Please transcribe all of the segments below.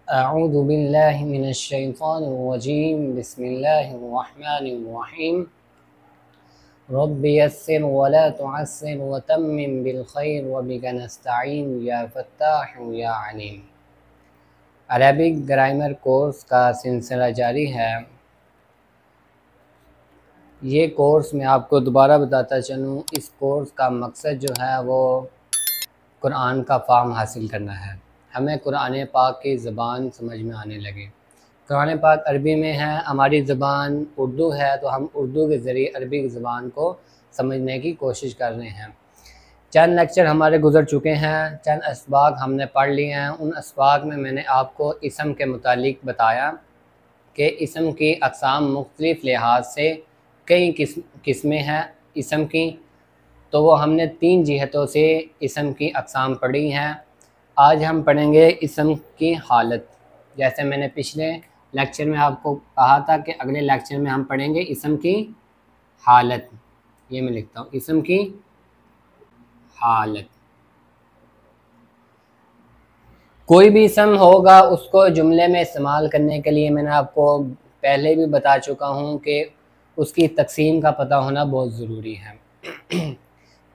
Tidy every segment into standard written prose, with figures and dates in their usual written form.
अऊज़ु बिल्लाहि मिनश्शैतानिर्रजीम बिस्मिल्लाहिर्रहमानिर्रहीम रब्बि यस्सिर वला तुअस्सिर वतम्मिम बिल खैर वबिका नस्तईन या फत्ताह या अलीम। अरबिक ग्रामर कोर्स का सिलसिला जारी है। ये कोर्स मैं आपको दोबारा बताता चलूँ, इस कोर्स का मकसद जो है वो कुरान का फ़ाहम हासिल करना है। हमें कुरान पाक की ज़बान समझ में आने लगे। कुरान पाक अरबी में है, हमारी ज़बान उर्दू है, तो हम उर्दू के ज़रिए अरबी की ज़बान को समझने की कोशिश कर रहे हैं। चंद लेक्चर हमारे गुज़र चुके हैं, चंद असबाक हमने पढ़ लिए हैं। उन असबाक में मैंने आपको इसम के मुतालिक बताया कि इसम की अक़साम मुख्तलिफ़ लिहाज से कई किस्में हैं इसम की, तो वो हमने 3 जिहतों से इसम की अक़साम पढ़ी हैं। आज हम पढ़ेंगे इसम की हालत। जैसे मैंने पिछले लेक्चर में आपको कहा था कि अगले लेक्चर में हम पढ़ेंगे इसम की हालत। ये मैं लिखता हूँ, इसम की हालत। कोई भी इसम होगा उसको जुमले में इस्तेमाल करने के लिए मैंने आपको पहले भी बता चुका हूँ कि उसकी तकसीम का पता होना बहुत ज़रूरी है।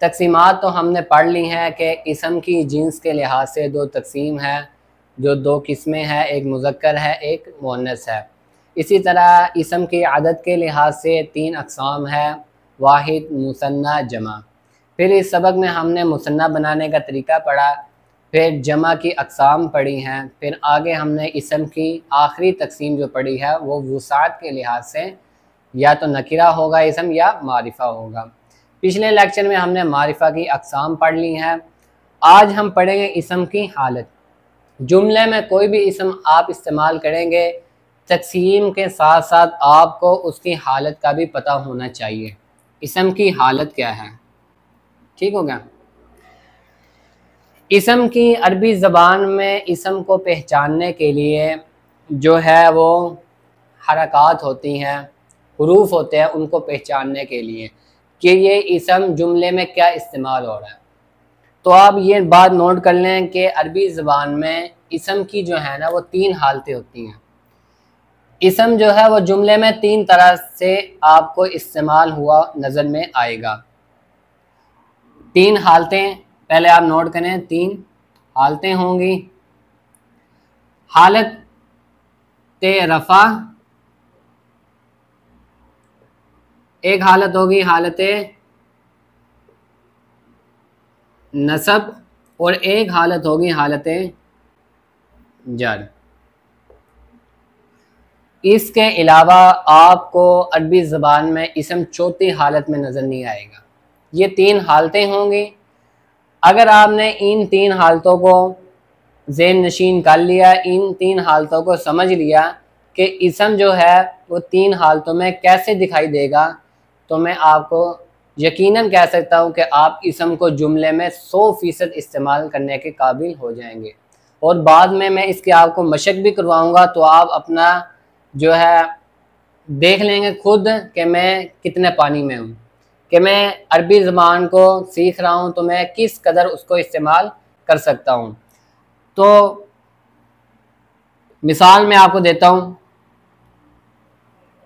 तकसीमात तो हमने पढ़ ली हैं कि इसम की जिन्स के लिहाज से 2 तकसीम है, जो 2 किस्में हैं, एक मुज़क्कर है, एक मुअन्नस है। इसी तरह इसम की आदत के लिहाज से 3 अक़साम है, वाहिद, मुसन्ना, जमा। फिर इस सबक में हमने मुसन्ना बनाने का तरीका पढ़ा, फिर जमा की अक़साम पढ़ी हैं, फिर आगे हमने इसम की आखिरी तकसीम जो पढ़ी है वो वुसाअत के लिहाज से या तो नकिरा होगा इसम या मारिफ़ा होगा। पिछले लेक्चर में हमने मारिफ़ा की अक़साम पढ़ ली हैं। आज हम पढ़ेंगे इसम की हालत। जुमले में कोई भी इसम आप इस्तेमाल करेंगे, तकसीम के साथ साथ आपको उसकी हालत का भी पता होना चाहिए। इसम की हालत क्या है, ठीक हो गया। इसम की अरबी ज़बान में इसम को पहचानने के लिए जो है वो हरकत होती हैं, हुरूफ होते हैं, उनको पहचानने के लिए कि ये इसम जुमले में क्या इस्तेमाल हो रहा है। तो आप ये बात नोट कर लें कि अरबी ज़बान में इसम की जो है ना वो 3 हालतें होती हैं। इसम जो है वो जुमले में 3 तरह से आपको इस्तेमाल हुआ नज़र में आएगा। 3 हालतें पहले आप नोट करें, 3 हालतें होंगी। हालत रफ़ा, एक हालत होगी हालत नसब, और एक हालत होगी हालत जर। इसके अलावा आपको अरबी ज़बान में इसम चौथी हालत में नज़र नहीं आएगा। ये 3 हालतें होंगी। अगर आपने इन 3 हालतों को ज़हन नशीन कर लिया, इन 3 हालतों को समझ लिया कि इसम जो है वो 3 हालतों में कैसे दिखाई देगा, तो मैं आपको यकीनन कह सकता हूँ कि आप इसम को जुमले में 100% इस्तेमाल करने के काबिल हो जाएंगे। और बाद में मैं इसकी आपको मशक भी करवाऊँगा, तो आप अपना जो है देख लेंगे खुद कि मैं कितने पानी में हूँ, कि मैं अरबी ज़बान को सीख रहा हूँ तो मैं किस कदर उसको इस्तेमाल कर सकता हूँ। तो मिसाल मैं आपको देता हूँ।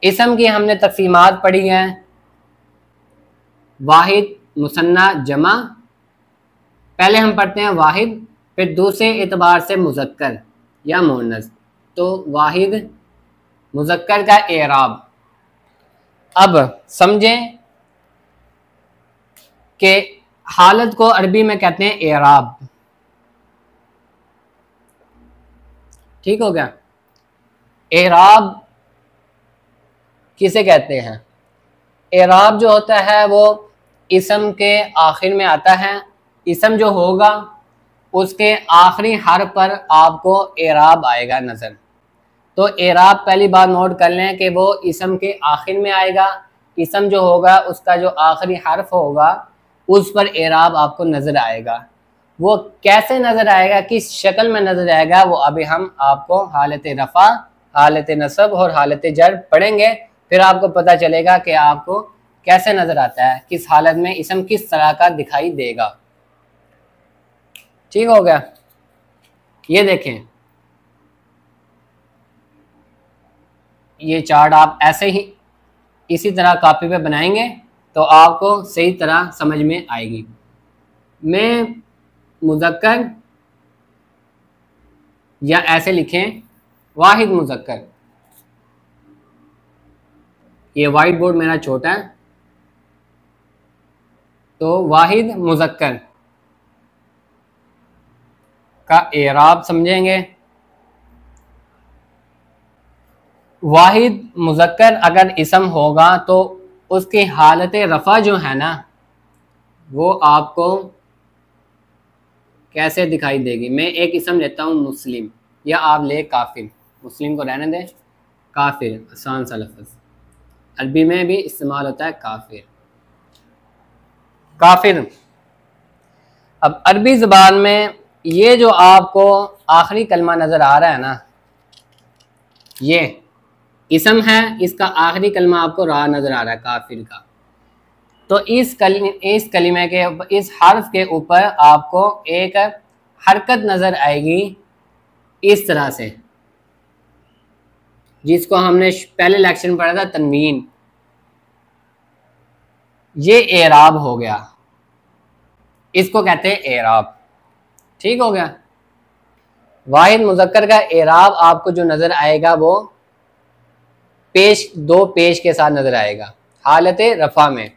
इसम की हमने तकसीमात पढ़ी हैं, वाहिद, मुसन्ना, जमा। पहले हम पढ़ते हैं वाहिद, फिर दूसरे एतबार से मुज़क्कर या मुअन्नस। तो वाहिद मुज़क्कर का एराब। अब समझें कि हालत को अरबी में कहते हैं एराब, ठीक हो गया। एराब किसे कहते हैं? एराब जो होता है वो इसम के आखिर में आता है। इसम जो होगा उसके आखिरी हर्फ पर आपको एराब आएगा नज़र। तो एराब पहली बार नोट कर लें कि वो इसम के आखिर में आएगा। इसम जो होगा उसका जो आखिरी हर्फ होगा उस पर एराब आपको नज़र आएगा। वो कैसे नज़र आएगा, किस शक्ल में नज़र आएगा, वो अभी हम आपको हालत रफ़ा, हालत नसब और हालत जर पढ़ेंगे, फिर आपको पता चलेगा कि आपको कैसे नज़र आता है, किस हालत में इसम किस तरह का दिखाई देगा। ठीक हो गया। ये देखें, ये चार्ट आप ऐसे ही इसी तरह कॉपी पे बनाएंगे तो आपको सही तरह समझ में आएगी। मैं मुज़क्कर या ऐसे लिखें वाहिद मुज़क्कर। ये वाइट बोर्ड मेरा छोटा है, तो वाहिद मुज़क्कर का एराब समझेंगे। वाहिद मुज़क्कर अगर इसम होगा तो उसकी हालत रफ़ा जो है ना वो आपको कैसे दिखाई देगी। मैं एक इसम लेता हूँ मुस्लिम, या आप ले काफिर, मुस्लिम को रहने दें, काफिर आसान सा लफ्ज़, अरबी में भी इस्तेमाल होता है काफिर। काफिर अब अरबी ज़बान में ये जो आपको आखिरी कलमा नज़र आ रहा है ना, ये इसम है, इसका आखिरी कलमा आपको रा नज़र आ रहा है काफिर का। तो इस कलिमे के इस हर्फ के ऊपर आपको एक हरकत नज़र आएगी इस तरह से, जिसको हमने पहले लेक्चर में पढ़ा था तनवीन। ये एराब हो गया, इसको कहते हैं एराब। ठीक हो गया। वाहिद मुज़क्कर का एराब आपको जो नज़र आएगा वो दो पेश के साथ नज़र आएगा। हालत रफ़ा में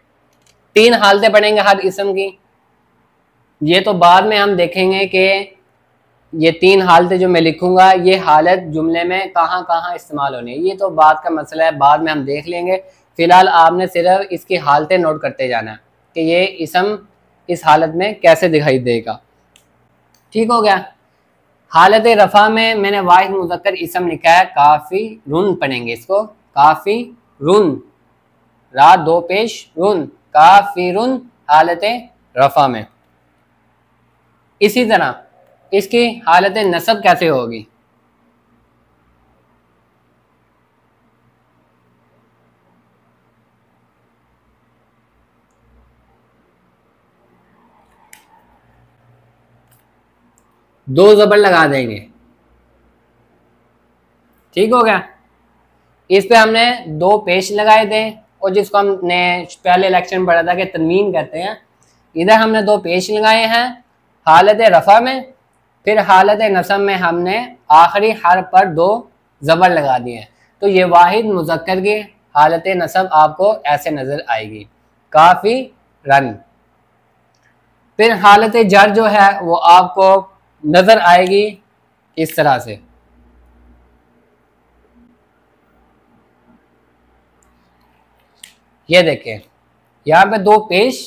3 हालतें पढ़ेंगे हर इसम की। ये तो बाद में हम देखेंगे कि ये 3 हालतें जो मैं लिखूंगा ये हालत जुमले में कहाँ कहाँ इस्तेमाल होनी है, ये तो बाद का मसला है, बाद में हम देख लेंगे। फ़िलहाल आपने सिर्फ इसकी हालतें नोट करते जाना है कि ये इसम इस हालत में कैसे दिखाई देगा। ठीक हो गया। हालत रफ़ा में मैंने वाहिद मुज़क्कर इसम लिखा है काफ़िरुन, पढ़ेंगे इसको काफ़िरुन, रा 2 पेश रुन, काफ़िरुन हालत रफ़ा में। इसी तरह इसकी हालत नसब कैसे होगी। दो ज़बर लगा देंगे। ठीक हो गया। इस पे हमने 2 पेश लगाए थे, और जिसको हमने पहले लेक्चर में पढ़ा था कि तनवीन कहते हैं। इधर हमने 2 पेश लगाए हैं हालत रफ़ा में, फिर हालत नसब में हमने आखिरी हर्फ पर 2 ज़बर लगा दिए हैं। तो ये वाहिद मुज़क्कर की हालत नसब आपको ऐसे नज़र आएगी, काफ़ी रन। फिर हालत जर जो है वो आपको नज़र आएगी इस तरह से, ये देखें यहाँ पे 2 पेश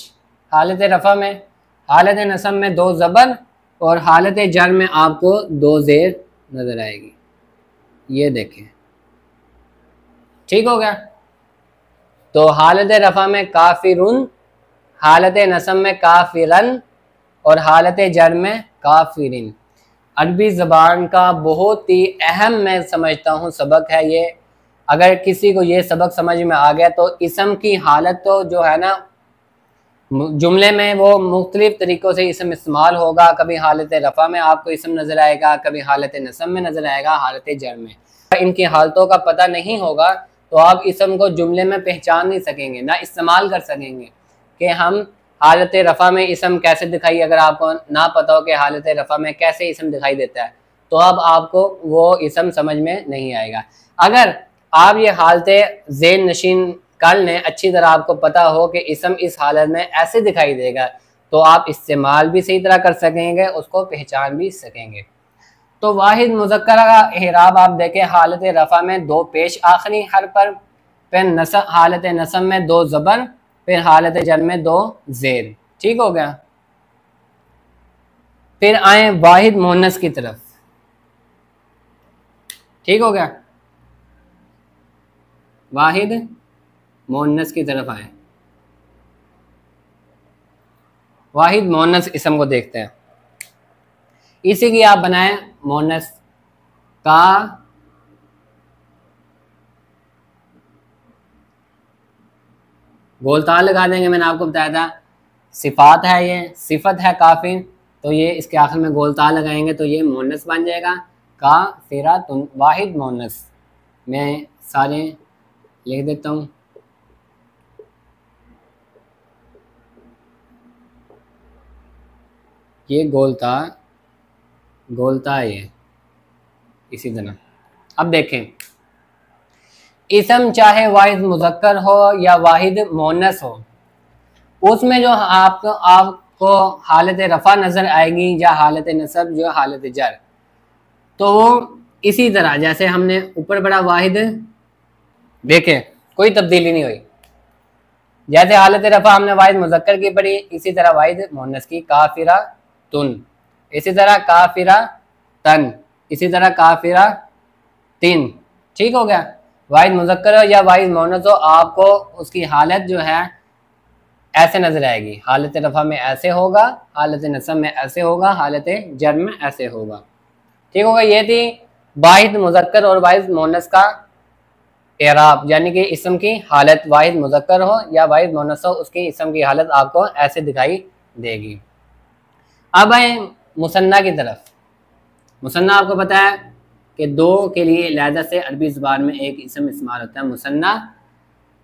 हालत रफ़ा में, हालत नसब में 2 ज़बर, और हालत जर में आपको 2 ज़ेर नज़र आएगी, ये देखें। ठीक हो गया। तो हालत रफ़ा में काफ़िरुन, हालत नसब में काफ़िरन, और हालत जर में काफ़िरिन। अरबी ज़बान का बहुत ही अहम मैं समझता हूँ सबक है ये। अगर किसी को ये सबक समझ में आ गया तो इसम की हालत तो जो है ना जुमले में वो मुख्तलिफ तरीक़ों से इसम इस्तेमाल होगा। कभी हालत रफ़ा में आपको इसम नज़र आएगा, कभी हालत नसब में नज़र आएगा, हालत जर में। इनकी हालतों का पता नहीं होगा तो आप इसम को जुमले में पहचान नहीं सकेंगे, ना इस्तेमाल कर सकेंगे कि हम हालत रफ़ा में इसम कैसे दिखाई। अगर आपको ना पता हो कि हालत रफ़ा में कैसे इसम दिखाई देता है तो अब आपको वो इसम समझ में नहीं आएगा। अगर आप ये हालतें ज़ेन नशीन कर लें, अच्छी तरह आपको पता हो कि इसम इस हालत में ऐसे दिखाई देगा, तो आप इस्तेमाल भी सही तरह कर सकेंगे, उसको पहचान भी सकेंगे। तो वाहिद मुज़क्कर का एराब आप देखें, हालत रफ़ा में 2 पेश आखिरी हर्फ पर, फिर हालत नसब में 2 ज़बर, फिर हालत जर में 2 ज़ेर। ठीक हो गया। फिर आए वाहिद मुअन्नस की तरफ। ठीक हो गया। वाहिद मुअन्नस की तरफ आए। वाहिद मुअन्नस इसम को देखते हैं। इसी की आप बनाएं मुअन्नस का गोलताल लगा देंगे। मैंने आपको बताया था सिफात है, ये सिफत है काफिर, तो ये इसके आखिर में गोलताल लगाएंगे तो ये मुअन्नस बन जाएगा। काफिरातुन वाहिद मुअन्नस। मैं सारे लिख देता हूँ। ये गोलता है ये इसी तरह। अब देखें, इसम चाहे वाहिद मुज़क्कर हो या वाहिद मुअन्नस हो, उसमें जो आपको हालत रफ़ा नज़र आएगी या हालत नसब जो हालत जर, तो वो इसी तरह जैसे हमने ऊपर पढ़ा वाहिद, देखें कोई तब्दीली नहीं हुई। जैसे हालत रफ़ा हमने वाहिद मुज़क्कर की पढ़ी, इसी तरह वाहिद मुअन्नस की, काफिरा तुन, इसी तरह काफिरा तन, इसी तरह काफिरा तीन। ठीक हो गया। वाहिद मुज़क्कर हो या वाहिद मुअन्नस हो, आपको उसकी हालत जो है ऐसे नजर आएगी। हालत रफ़ा में ऐसे होगा, हालत नसब में ऐसे होगा, हालत जर में ऐसे होगा। ठीक होगा। ये थी वाहिद मुज़क्कर और वाहिद मुअन्नस का एराब, यानी कि इसम की हालत वाहिद मुज़क्कर हो या वाहिद मुअन्नस हो, उसकी इसम की हालत आपको ऐसे दिखाई देगी। अब आए मुसन्ना की तरफ। मुसन्ना आपको पता है कि दो के लिए लहजा से अरबी ज़ुबान में एक इसम इस्तेमाल होता है, मुसन्ना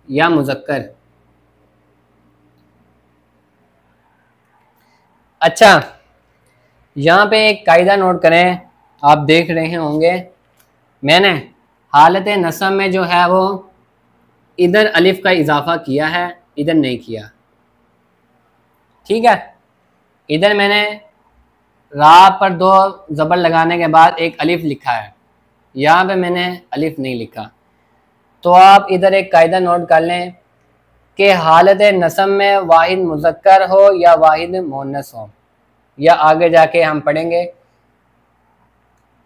या मुज़क्कर। अच्छा, यहाँ पे एक कायदा नोट करें, आप देख रहे होंगे मैंने हालत नसब में जो है वो इधर अलिफ का इजाफा किया है, इधर नहीं किया। ठीक है, इधर मैंने रा पर दो ज़बर लगाने के बाद एक अलिफ लिखा है, यहाँ पे मैंने अलिफ नहीं लिखा। तो आप इधर एक कायदा नोट कर लें कि हालत नसब में वाहिद मुज़क्कर हो या वाहिद मुअन्नस हो, या आगे जाके हम पढ़ेंगे,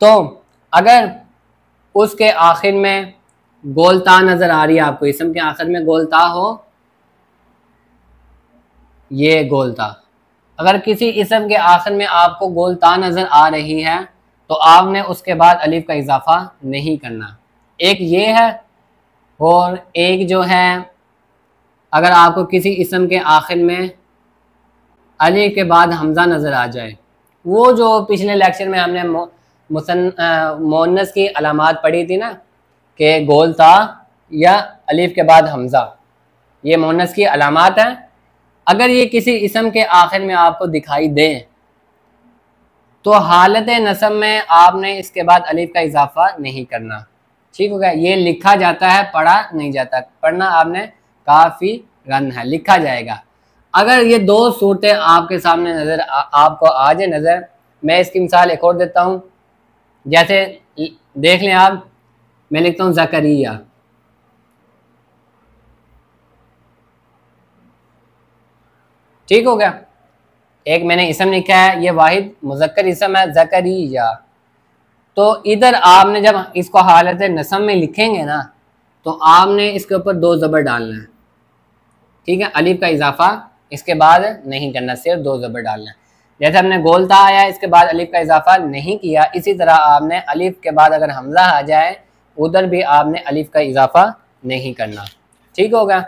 तो अगर उसके आखिर में गोलता नज़र आ रही है आपको, इसम के आखिर में गोलता हो, ये गोलता, अगर किसी इसम के आखिर में आपको गोलता नज़र आ रही है तो आपने उसके बाद अलिफ का इजाफा नहीं करना। एक ये है, और एक जो है अगर आपको किसी इसम के आखिर में अलिफ के बाद हमज़ा नज़र आ जाए, वो जो पिछले लेक्चर में हमने मुअन्नस की अलामात पढ़ी थी ना, कि गोलता या अलिफ के बाद हमज़ा, ये मुअन्नस की अलामात हैं। अगर ये किसी इसम के आखिर में आपको दिखाई दे तो हालत नसब में आपने इसके बाद अलिफ का इजाफा नहीं करना। ठीक हो गया। ये लिखा जाता है, पढ़ा नहीं जाता। पढ़ना आपने काफ़ी रन है, लिखा जाएगा। अगर ये दो सूरतें आपके सामने आपको आ जाए नज़र, मैं इसकी मिसाल एक और देता हूँ। जैसे देख लें आप, मैं लिखता हूँ ज़करिया, ठीक हो गया। एक मैंने इसम लिखा है, ये वाहिद मुज़क्कर इसम है ज़करिया। तो इधर आपने जब इसको हालत नसब में लिखेंगे ना, तो आपने इसके ऊपर दो ज़बर डालना है। ठीक है, अलिफ का इजाफा इसके बाद नहीं करना, सिर्फ दो ज़बर डालना है। जैसे हमने गोलता आया, इसके बाद अलिफ का इजाफा नहीं किया, इसी तरह आपने अलिफ के बाद अगर हमज़ा आ जाए, उधर भी आपने अलिफ का इजाफा नहीं करना। ठीक होगा।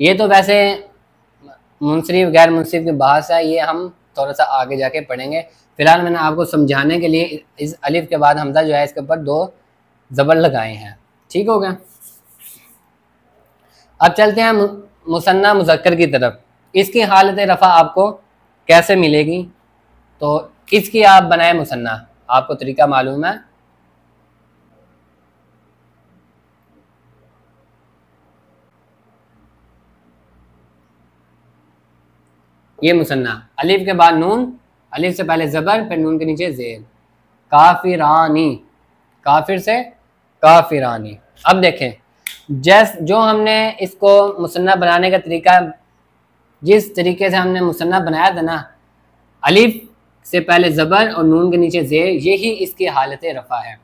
ये तो वैसे मुनसरिफ गैर मुनसरिफ की बहस है, ये हम थोड़ा सा आगे जाके पढ़ेंगे। फिलहाल मैंने आपको समझाने के लिए इस अलिफ के बाद हमज़ा जो है इसके ऊपर दो ज़बर लगाए हैं। ठीक हो गया। अब चलते हैं मुसन्ना मुज़क्कर की तरफ। इसकी हालत रफ़ा आपको कैसे मिलेगी, तो इसकी आप बनाए मुसन्ना, आपको तरीका मालूम है। ये मुसन्ना, अलिफ के बाद नून, अलिफ से पहले ज़बर, फिर नून के नीचे ज़ेर, काफिरानी, काफिर से काफिरानी। अब देखें, जो हमने इसको मुसन्ना बनाने का तरीका, जिस तरीके से हमने मुसन्ना बनाया था ना, अलिफ से पहले ज़बर और नून के नीचे ज़ेर, यही इसकी हालत रफ़ा है।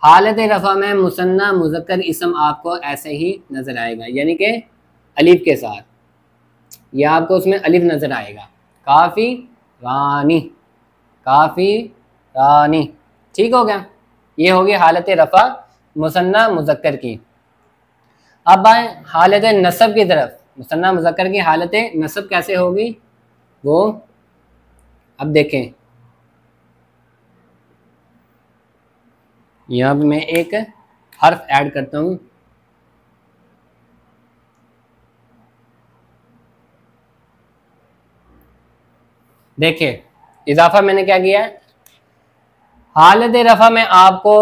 हालत रफ़ा में मुसन्ना मुज़क्कर इसम आपको ऐसे ही नज़र आएगा, यानी कि अलिफ के साथ, यह आपको उसमें अलिफ नज़र आएगा, काफ़ी रानी, काफ़ी रानी। ठीक हो गया। ये होगी हालत रफ़ा मुसन्ना मुज़क्कर की। अब आए हालत नसब की तरफ। मुसन्ना मुज़क्कर की हालत नसब कैसे होगी, वो अब देखें। यहाँ पे मैं एक हर्फ ऐड करता हूँ। देखिए इजाफा मैंने क्या किया है, हालत रफा में आपको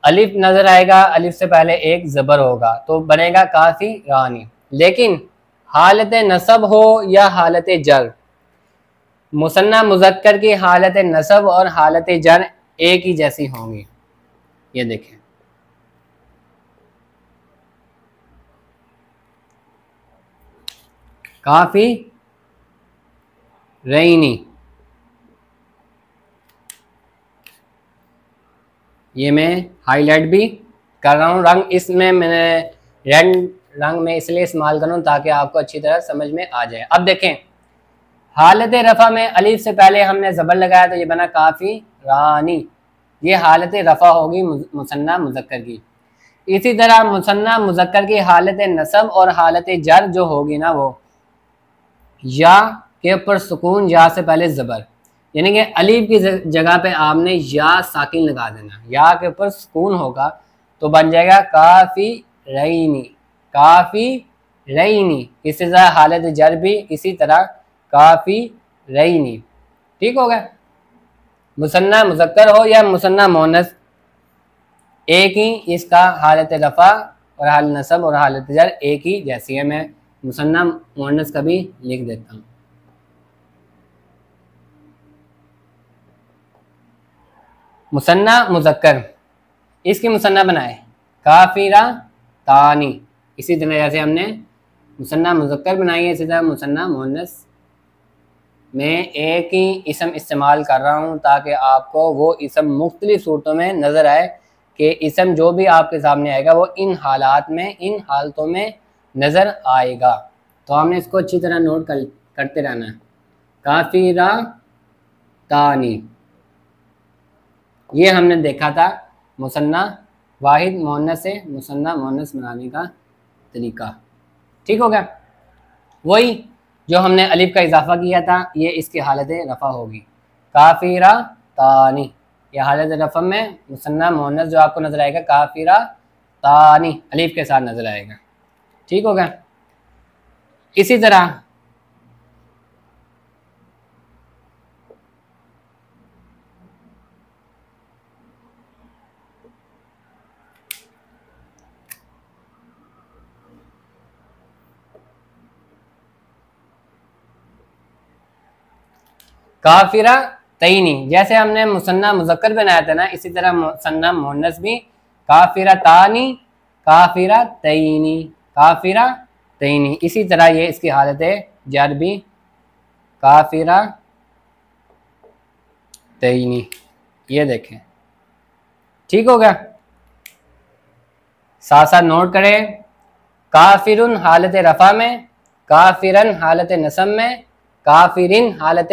अलिफ नजर आएगा, अलिफ से पहले एक जबर होगा तो बनेगा काफी रानी। लेकिन हालत नसब हो या हालत जर, मुसन्ना मुजक्कर की हालत नसब और हालत जर एक ही जैसी होंगी। ये देखें, काफी रईनी, ये मैं हाईलाइट भी कर रहा हूँ। रंग इसमें मैंने रेड रंग में इसलिए इस्तेमाल कर रहा हूँ ताकि आपको अच्छी तरह समझ में आ जाए। अब देखें, हालत रफ़ा में अलिफ से पहले हमने ज़बर लगाया तो ये बना काफ़ी रानी, ये हालत रफ़ा होगी मुसन्ना मुज़क्कर की। इसी तरह मुसन्ना मुज़क्कर की हालत नसब और हालत जर जो होगी ना, वो या के ऊपर सुकून, या से पहले ज़बर, यानी कि अलिफ की जगह पे आपने या साकिन लगा देना, या के ऊपर सुकून होगा तो बन जाएगा काफ़ी रईनी, काफ़ी रईनी। इसी तरह हालत जर भी इसी तरह काफ़ी रईनी। ठीक हो गया, मुसन्ना मुज़क्कर हो या मुसन्ना मोनस, एक ही इसका हालत रफ़ा और हालत नसब और हालत जर एक ही जैसी है। मैं मुसन्ना मोनस का भी लिख देता हूँ। मुसन्ना मुज़क्कर, इसकी मुसन्ना बनाए काफिरा तानी। इसी तरह जैसे हमने मुसन्ना मुज़क्कर बनाई है, इसी तरह मुसन्ना मोनस में एक ही इसम इस्तेमाल कर रहा हूँ ताकि आपको वो इसम मुख्तलिफ सूरतों में नज़र आए कि इसम जो भी आपके सामने आएगा वो इन हालात में, इन हालतों में नज़र आएगा। तो हमने इसको अच्छी तरह नोट करते रहना है। काफिरा तानी, ये हमने देखा था मुसन्ना वाहिद मोनस से मुसन्ना मोनस बनाने का तरीका। ठीक हो गया, वही जो हमने अलिफ का इजाफा किया था, ये इसकी हालत रफ़ा होगी काफिरा तानी। यह हालत रफ़ा में मुसन्ना मोनस जो आपको नजर आएगा काफिरा तानी अलिफ के साथ नजर आएगा। ठीक हो गया, इसी तरह काफिरा तईनी, जैसे हमने मुसन्ना मुज़क्कर बनाया था ना, इसी तरह मुसन्ना मोनस भी काफिरा तानी, काफिरा तईनी, काफिरा तईनी। इसी तरह ये इसकी हालत है जर भी काफिरा तईनी। ये देखें, ठीक हो गया, साथ साथ नोट करें। काफिरुन हालत रफ़ा में, काफिरन हालत नसब में, काफिरिन हालत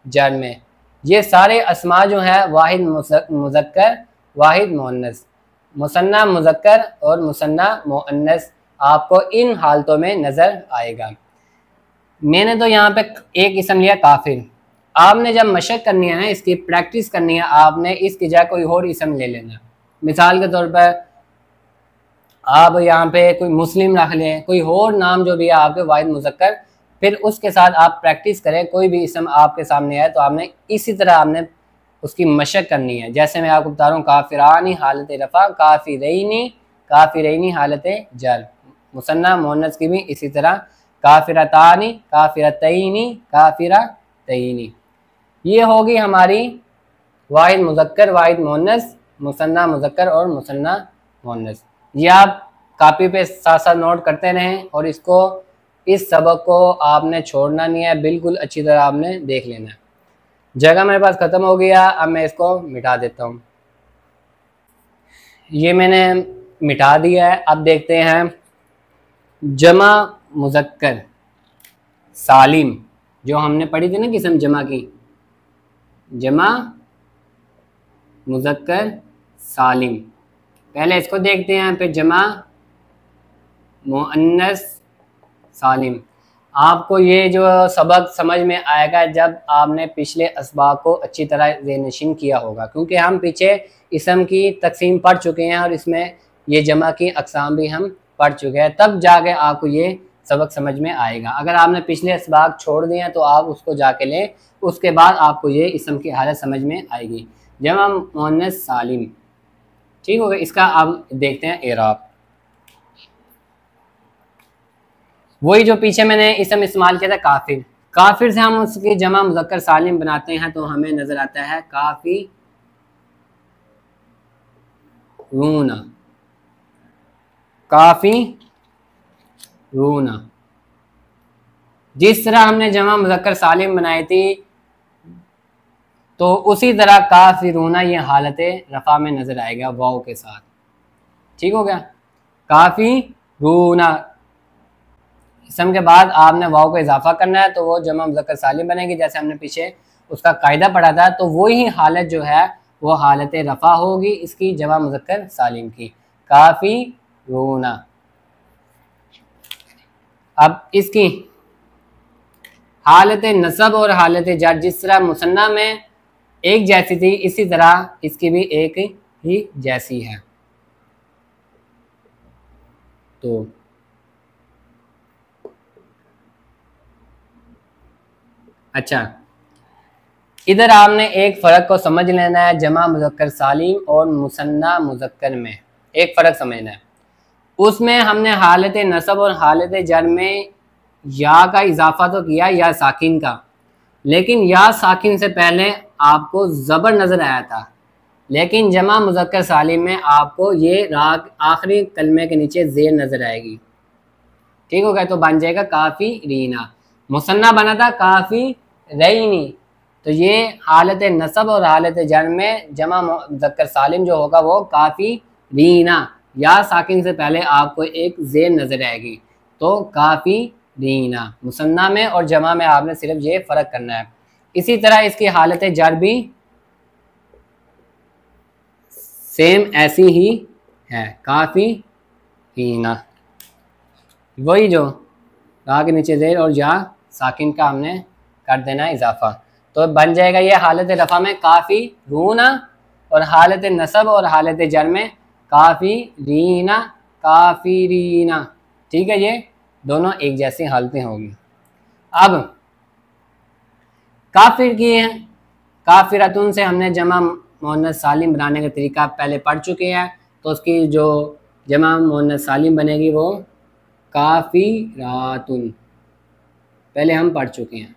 जर में। ये सारे अस्मा जो हैं वाहिद मुज़क्कर वाहिद मुअन्नस, मुसन्ना मुज़क्कर और मुसन्ना मुअन्नस आपको इन हालतों में नज़र आएगा। मैंने तो यहाँ पे एक इसम लिया काफिर। आपने जब मशक करनी है ना, इसकी प्रैक्टिस करनी है, आपने इसकी जगह कोई और इसम ले लेना। मिसाल के तौर पर आप यहाँ पे कोई मुस्लिम रख लें, कोई और नाम जो भी है आपके वाहिद मुज़क्कर, फिर उसके साथ आप प्रैक्टिस करें। कोई भी इसम आपके सामने आए तो आपने इसी तरह आपने उसकी मशक करनी है। जैसे मैं आपको बता रहा हूँ, काफिरानी हालत रफ़ा, काफिरैनी हालत जर। मुसन्ना मुअन्नस की भी इसी तरह काफिरतानी, काफिरतैनी, काफिरतैनी। ये होगी हमारी वाहिद मुज़क्कर वाहिद मुअन्नस, मुसन्ना मुज़क्कर और मुसन्ना मुअन्नस। ये आप कॉपी पे साथ साथ नोट करते रहें और इसको, इस सबक को आपने छोड़ना नहीं है, बिल्कुल अच्छी तरह आपने देख लेना है। जगह मेरे पास ख़त्म हो गया, अब मैं इसको मिटा देता हूँ। ये मैंने मिटा दिया है। अब देखते हैं जमा मुज़क्कर सालिम, जो हमने पढ़ी थी ना किस्म जमा की, जमा मुज़क्कर सालिम। पहले इसको देखते हैं, फिर जमा मुअन्नस सालिम। आपको ये जो सबक समझ में आएगा जब आपने पिछले असबाब को अच्छी तरह ज़हनशीन किया होगा, क्योंकि हम पीछे इसम की तकसीम पढ़ चुके हैं और इसमें ये जमा की अक़साम भी हम पढ़ चुके हैं, तब जाके आपको ये सबक समझ में आएगा। अगर आपने पिछले इसबाक छोड़ दिए हैं तो आप उसको जाके लें, उसके बाद आपको ये इसम की हालत समझ में आएगी। जमा मुअन्नस सालिम, ठीक हो गया। इसका अब देखते हैं एराब। वही जो पीछे मैंने इसम इस्तेमाल किया था काफिर, काफिर से हम उसकी जमा मुज़क्कर सालिम बनाते हैं तो हमें नजर आता है काफी रूना, काफी रूना। जिस तरह हमने जमा मुज़क्कर सालिम बनाई थी तो उसी तरह काफिरूना ये हालत रफ़ा में नजर आएगा वाव के साथ, ठीक हो गया। काफी रूना इसम के बाद आपने वाव को इजाफा करना है तो वो जमा मुज़क्कर सालिम बनेगी, जैसे हमने पीछे उसका कायदा पढ़ा था। तो वही हालत जो है वो हालत रफ़ा होगी इसकी जमा मुज़क्कर सालिम की, काफ़ी रूना। अब इसकी हालत नसब और हालत जर जिस तरह मुसन्ना में एक जैसी थी, इसी तरह इसकी भी एक ही जैसी है। तो अच्छा, इधर आपने एक फ़र्क को समझ लेना है, जमा मुज़क्कर सालिम और मुसन्ना मुज़क्कर में एक फ़र्क समझना है। उसमें हमने हालत नसब और हालत जर में या का इजाफा तो किया, या साकिन का, लेकिन या साकिन से पहले आपको ज़बर नज़र आया था, लेकिन जमा मुज़क्कर सालिम में आपको ये राग आखिरी कलमे के नीचे ज़ेर नज़र आएगी, ठीक हो गया। तो बन जाएगा काफ़ी रीना। मुसन्ना बना था काफ़ी रईनी, तो ये हालत नसब और हालत जर में जमा मुज़क्कर सालिम जो होगा वो काफ़ी रीना, या साकिन से पहले आपको एक ज़ेर नज़र आएगी, तो काफ़ी रीना मुसन्ना में और जमा में आपने सिर्फ ये फ़र्क करना है। इसी तरह इसकी हालत जर भी सेम ऐसी ही है, काफ़ी रीना। वही जो रा के नीचे ज़ेर और या साकिन का हमने कर देना है इजाफा, तो बन जाएगा ये हालत रफ़ा में काफ़ी रूना और हालत नसब और हालत जर में काफ़ी रीना, काफ़ी रीना, ठीक है। ये दोनों एक जैसी हालतें होंगी। अब काफिर की है, काफिरतुन से हमने जमा मुअन्नस सालिम बनाने का तरीका पहले पढ़ चुके हैं, तो उसकी जो जमा मुअन्नस सालिम बनेगी वो काफिरातुन, पहले हम पढ़ चुके हैं।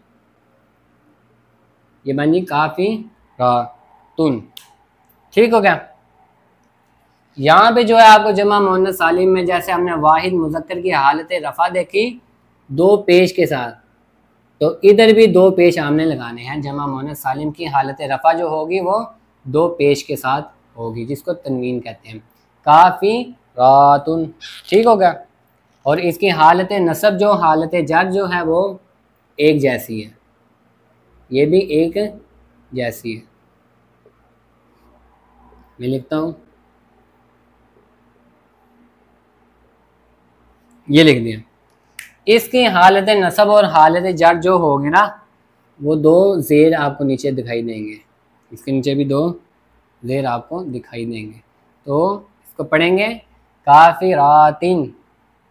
ये बनी काफिरातुन, ठीक हो गया। यहाँ पे जो है आपको जमा मुअन्नस सालिम में जैसे हमने वाहिद मुज़क्कर की हालत रफ़ा देखी दो पेश के साथ, तो इधर भी दो पेश हमने लगाने हैं। जमा मुअन्नस सालिम की हालत रफ़ा जो होगी वो दो पेश के साथ होगी, जिसको तनवीन कहते हैं, काफ़िरातुन, ठीक हो गया। और इसकी हालत नसब जो हालत जर जो है वो एक जैसी है, ये भी एक जैसी है। मैं लिखता हूँ, ये लिख दिया। इसकी हालत नसब और हालत जर जो होगी ना वो दो ज़ेर आपको नीचे दिखाई देंगे, इसके नीचे भी दो ज़ेर आपको दिखाई देंगे, तो इसको पढ़ेंगे काफ़िरातिन,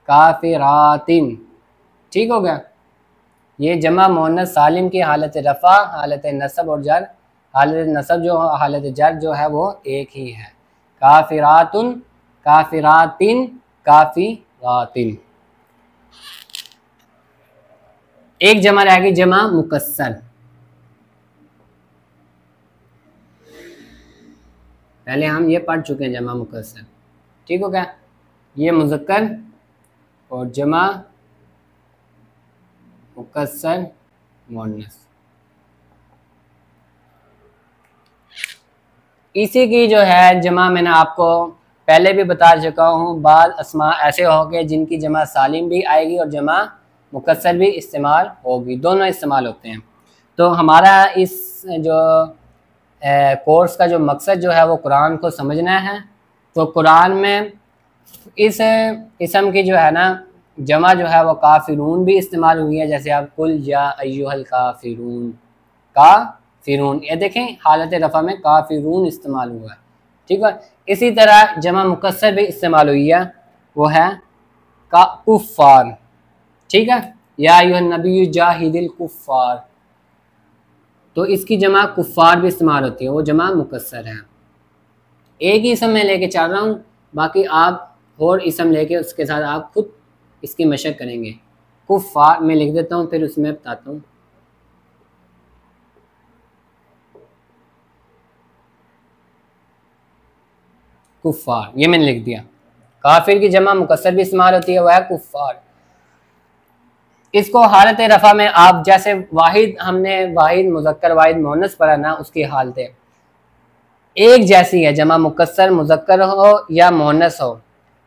काफ़िरातिन, ठीक हो गया। ये जमा मुअन्नस सालिम की हालत रफ़ा, हालत नसब और जर, हालत नसब जो हालत जर जो है वो एक ही है, काफ़िरातुन, काफ़िरातिन, काफ़िरातिन। एक जमा रहेगी जमा मुकस्सर, पहले हम ये पढ़ चुके हैं जमा मुकस्सर, ठीक हो गया। ये मुज़क्कर और जमा मुकस्सर मुअन्नस, इसी की जो है जमा मैंने आपको पहले भी बता चुका हूँ। बाद अस्मा ऐसे होंगे जिनकी जमा सालिम भी आएगी और जमा मुकस्सर भी इस्तेमाल होगी, दोनों इस्तेमाल होते हैं। तो हमारा इस जो कोर्स का जो मकसद जो है वो कुरान को समझना है। तो कुरान में इस इस्म की जो है ना जमा जो है वो काफिरून भी इस्तेमाल हुई है, जैसे आप कुल या अय्युहल काफिरून, काफिरून, ये देखें हालत रफ़ा में काफिरून इस्तेमाल हुआ है, ठीक है। इसी तरह जमा मुकस्सर भी इस्तेमाल हुई है, वो है का कुफ़ार, ठीक है। या अय्युहन नबी जाहिदिल कुफ़ार, तो इसकी जमा कुफ़ार भी इस्तेमाल होती है, वो जमा मुकस्सर है। एक ही इसम मैं लेके चल रहा हूँ, बाकी आप और इसम लेके उसके साथ आप खुद इसकी मशक करेंगे। कुफ़ार मैं लिख देता हूँ, फिर उसमें बताता हूँ। कुफ़ार ये मैंने लिख दिया। काफिर की जमा मुकस्सर भी इस्तेमाल होती है, वह है कुफ़ार। इसको हालत रफ़ा में आप जैसे वाहिद, हमने वाहिद मुज़क्कर वाहिद मुअन्नस पढ़ा ना, उसकी हालतें एक जैसी है, जमा मुकस्सर मुज़क्कर हो या मुअन्नस हो।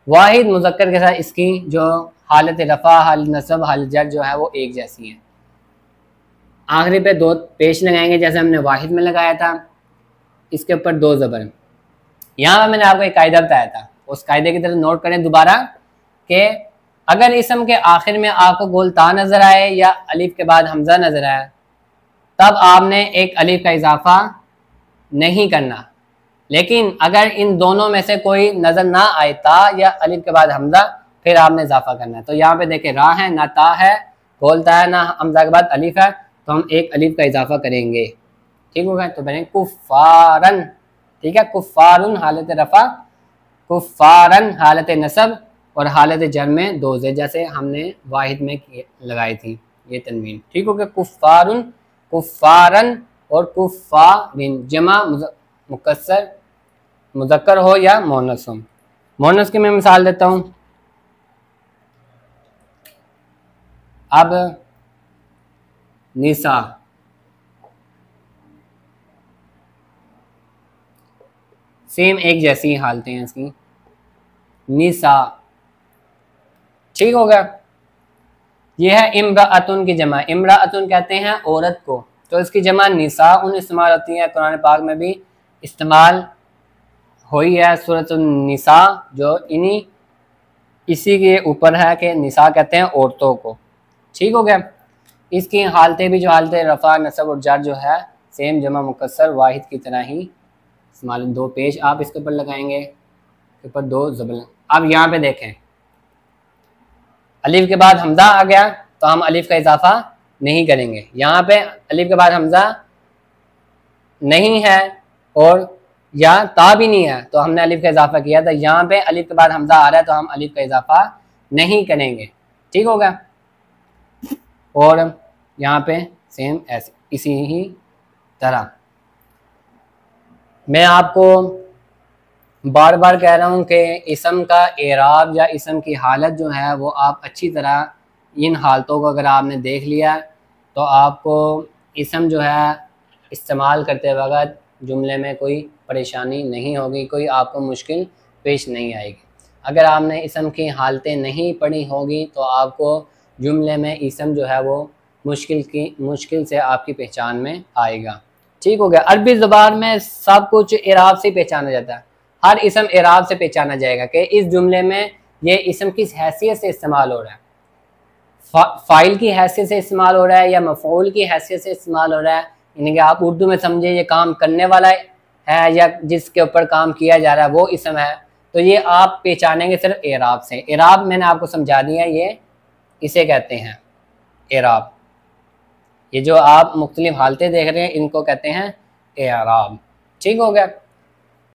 वाहिद मुज़क्कर के साथ इसकी जो हालत रफ़ा, हालत नस्ब, हालत जर जो है वो एक जैसी है। आखिरी पे दो पेश लगाएंगे जैसे हमने वाहिद में लगाया था, इसके ऊपर दो ज़बर। यहाँ पर मैंने आपको एक कायदा बताया था, उस कायदे की तरफ नोट करें दोबारा कि अगर इसम के आखिर में आपको गोल ता नजर आए या अलिफ के बाद हमजा नजर आए, तब आपने एक अलिफ का इजाफा नहीं करना। लेकिन अगर इन दोनों में से कोई नजर ना आए, ता या अलिफ के बाद हमजा, फिर आपने इजाफा करना है। तो यहाँ पे देखें, रा है ना ता है, गोल ता है ना हमजा के बाद अलिफ है, तो हम एक अलिफ का इजाफा करेंगे। ठीक हो गया। तो बने कुफ़ारन, ठीक है। कुफ़ारुन हालत रफ़ा, कुफ़ारन हालत नसब, और हालत जर में दो ज़ेर, जैसे हमने वाहिद में लगाई थी ये तनवीन। ठीक हो गया। कुफ़ारुन, कुफ़ारन और कुफ़ारिन जमा मुकस्सर मुज़क्कर हो या मुअन्नस हो। मुअन्नस की मैं मिसाल देता हूँ। अब निसा, सेम एक जैसी हालतें हैं इसकी, निसा। ठीक हो गया। यह है इम्राअतुन की जमा। इम्राअतुन कहते हैं औरत को, तो इसकी जमा निसा उन इस्तेमाल होती है। कुरान पाक में भी इस्तेमाल हुई है सूरत निसा, जो इसी के ऊपर है कि निसा कहते हैं औरतों को। ठीक हो गया। इसकी हालतें भी, जो हालतें रफ़ा नसब और जर जो है, सेम जमा मुकस्सर वाहिद की तरह ही इस्तेमाल। दो पेश आप इसके ऊपर लगाएंगे, ऊपर दो ज़बर। अब यहाँ पे देखें, अलिफ के बाद हमजा आ गया तो हम अलिफ का इजाफा नहीं करेंगे। यहाँ पे अलिफ के बाद हमजा नहीं है और या ता भी नहीं है, तो हमने अलिफ का इजाफा किया था। यहाँ पे अलिफ के बाद हमजा आ रहा है तो हम अलिफ का इजाफा नहीं करेंगे। ठीक होगा। और यहाँ पे सेम ऐसे इसी ही तरह मैं आपको बार बार कह रहा हूँ कि इसम का एराब या इसम की हालत जो है वो आप अच्छी तरह इन हालतों को अगर आपने देख लिया तो आपको इसम जो है इस्तेमाल करते वक्त जुमले में कोई परेशानी नहीं होगी, कोई आपको मुश्किल पेश नहीं आएगी। अगर आपने इसम की हालतें नहीं पढ़ी होगी तो आपको जुमले में इसम जो है वो मुश्किल से आपकी पहचान में आएगा। ठीक हो गया। अरबी ज़ुबान में सब कुछ एराब से पहचाना जाता है। हर इसम एराब से पहचाना जाएगा कि इस जुमले में ये इसम किस हैसियत से इस्तेमाल हो रहा है। फ़ाइल की हैसियत से इस्तेमाल हो रहा है या मफ़ऊल की हैसियत से इस्तेमाल हो रहा है। यानी कि आप उर्दू में समझे ये काम करने वाला है या जिसके ऊपर काम किया जा रहा है वो इसम है, तो ये आप पहचानेंगे सिर्फ एराब से। एराब मैंने आपको समझा दिया, ये इसे कहते हैं एराब। ये जो आप मुख्तलिफ हालतें देख रहे हैं इनको कहते हैं एराब। ठीक हो गया।